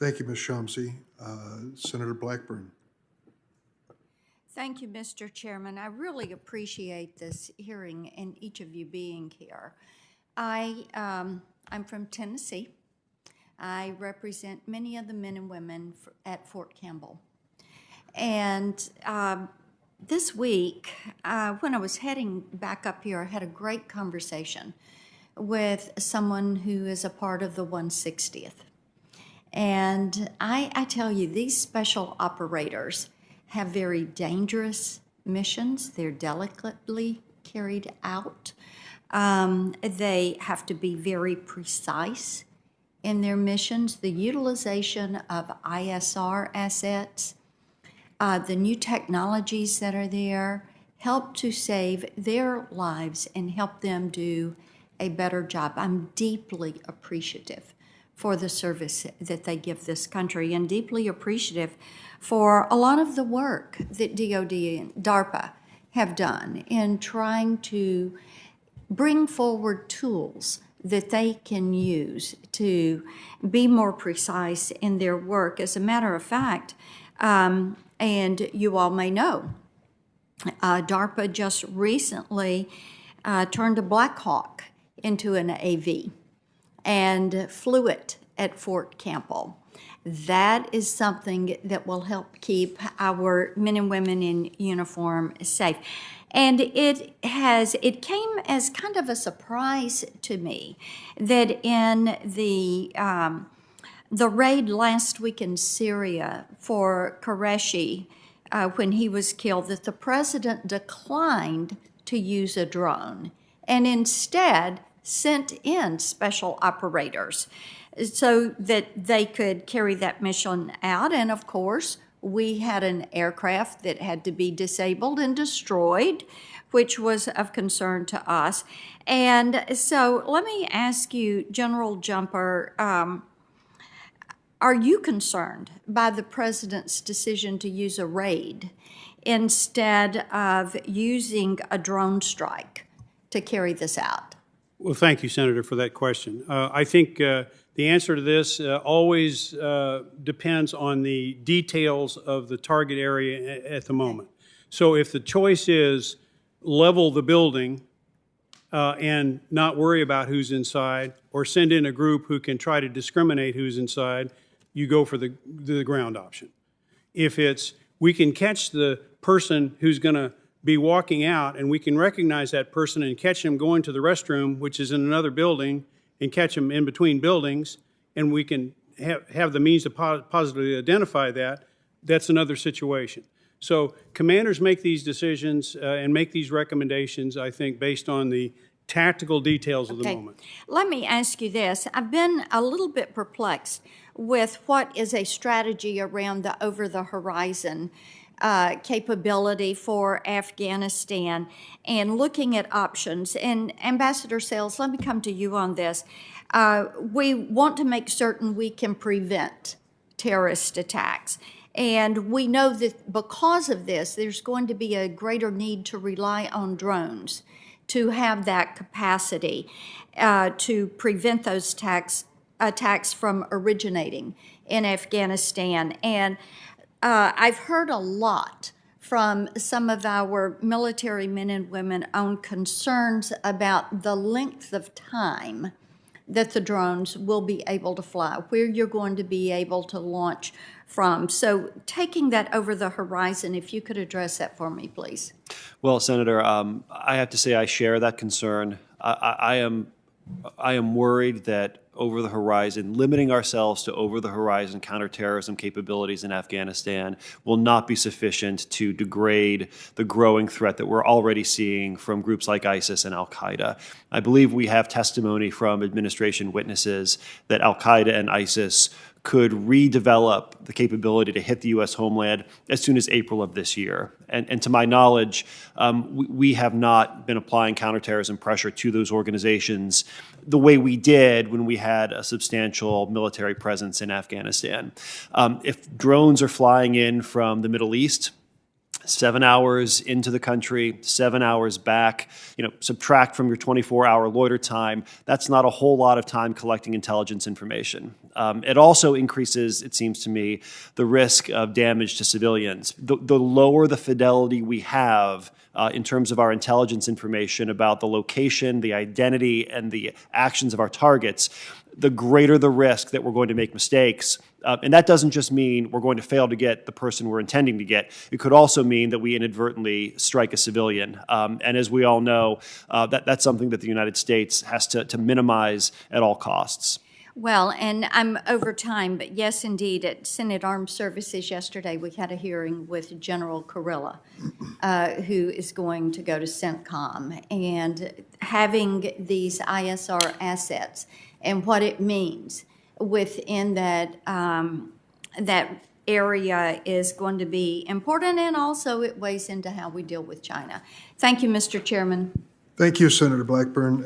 Thank you, Ms. Shumsey. Senator Blackburn. Thank you, Mr. Chairman. I really appreciate this hearing and each of you being here. I'm from Tennessee. I represent many of the men and women at Fort Campbell. And this week, when I was heading back up here, I had a great conversation with someone who is a part of the 160th. And I tell you, these special operators have very dangerous missions. They're delicately carried out. They have to be very precise in their missions. The utilization of ISR assets, the new technologies that are there, help to save their lives and help them do a better job. I'm deeply appreciative for the service that they give this country, and deeply appreciative for a lot of the work that DOD and DARPA have done in trying to bring forward tools that they can use to be more precise in their work. As a matter of fact, and you all may know, DARPA just recently turned a Black Hawk into an AV and flew it at Fort Campbell. That is something that will help keep our men and women in uniform safe. And it came as kind of a surprise to me that in the raid last week in Syria for Qureshi, when he was killed, that the president declined to use a drone and instead sent in special operators so that they could carry that mission out. And of course, we had an aircraft that had to be disabled and destroyed, which was of concern to us. And so let me ask you, General Jumper, are you concerned by the president's decision to use a raid instead of using a drone strike to carry this out? Well, thank you, Senator, for that question. I think the answer to this always depends on the details of the target area at the moment. So if the choice is level the building and not worry about who's inside, or send in a group who can try to discriminate who's inside, you go for the ground option. If it's we can catch the person who's going to be walking out, and we can recognize that person and catch him going to the restroom, which is in another building, and catch him in between buildings, and we can have the means to positively identify that, that's another situation. So commanders make these decisions and make these recommendations, I think, based on the tactical details of the moment. Let me ask you this. I've been a little bit perplexed with what is a strategy around the over-the-horizon capability for Afghanistan and looking at options. And Ambassador Sales, let me come to you on this. We want to make certain we can prevent terrorist attacks. And we know that because of this, there's going to be a greater need to rely on drones to have that capacity to prevent those attacks from originating in Afghanistan. And I've heard a lot from some of our military men and women on concerns about the length of time that the drones will be able to fly, where you're going to be able to launch from. So taking that over the horizon, if you could address that for me, please. Well, Senator, I have to say I share that concern. I am worried that over the horizon, limiting ourselves to over the horizon counterterrorism capabilities in Afghanistan will not be sufficient to degrade the growing threat that we're already seeing from groups like ISIS and al-Qaeda. I believe we have testimony from administration witnesses that al-Qaeda and ISIS could redevelop the capability to hit the U.S. homeland as soon as April of this year. And to my knowledge, we have not been applying counterterrorism pressure to those organizations the way we did when we had a substantial military presence in Afghanistan. If drones are flying in from the Middle East, 7 hours into the country, 7 hours back, subtract from your 24-hour loiter time. That's not a whole lot of time collecting intelligence information. It also increases, it seems to me, the risk of damage to civilians. The lower the fidelity we have in terms of our intelligence information about the location, the identity, and the actions of our targets, the greater the risk that we're going to make mistakes. And that doesn't just mean we're going to fail to get the person we're intending to get. It could also mean that we inadvertently strike a civilian. And as we all know, that's something that the United States has to minimize at all costs. Well, and I'm over time, but yes, indeed, at Senate Armed Services yesterday, we had a hearing with General Kurilla, who is going to go to CENTCOM, and having these ISR assets and what it means within that that area is going to be important, and also it weighs into how we deal with China. Thank you, Mr. Chairman. Thank you, Senator Blackburn. And